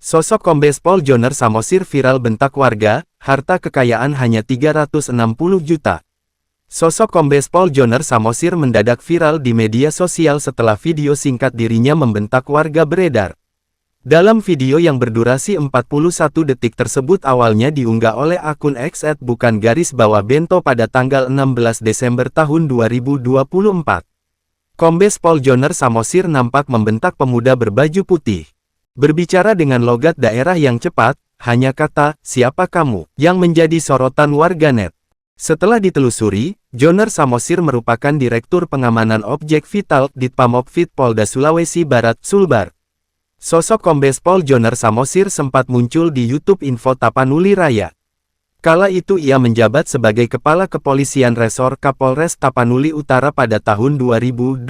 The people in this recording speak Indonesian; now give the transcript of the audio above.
Sosok Kombes Pol Joner Samosir viral bentak warga, harta kekayaan hanya 360 juta. Sosok Kombes Pol Joner Samosir mendadak viral di media sosial setelah video singkat dirinya membentak warga beredar. Dalam video yang berdurasi 41 detik tersebut awalnya diunggah oleh akun X @bukan_bento pada tanggal 16 Desember tahun 2024. Kombes Pol Joner Samosir nampak membentak pemuda berbaju putih. Berbicara dengan logat daerah yang cepat, hanya kata, "Siapa kamu?" yang menjadi sorotan warganet. Setelah ditelusuri, Joner Samosir merupakan Direktur Pengamanan Objek Vital Ditpamopvid Polda Sulawesi Barat, Sulbar. Sosok Kombes Pol Joner Samosir sempat muncul di YouTube Info Tapanuli Raya. Kala itu ia menjabat sebagai Kepala Kepolisian Resor Kapolres Tapanuli Utara pada tahun 2020.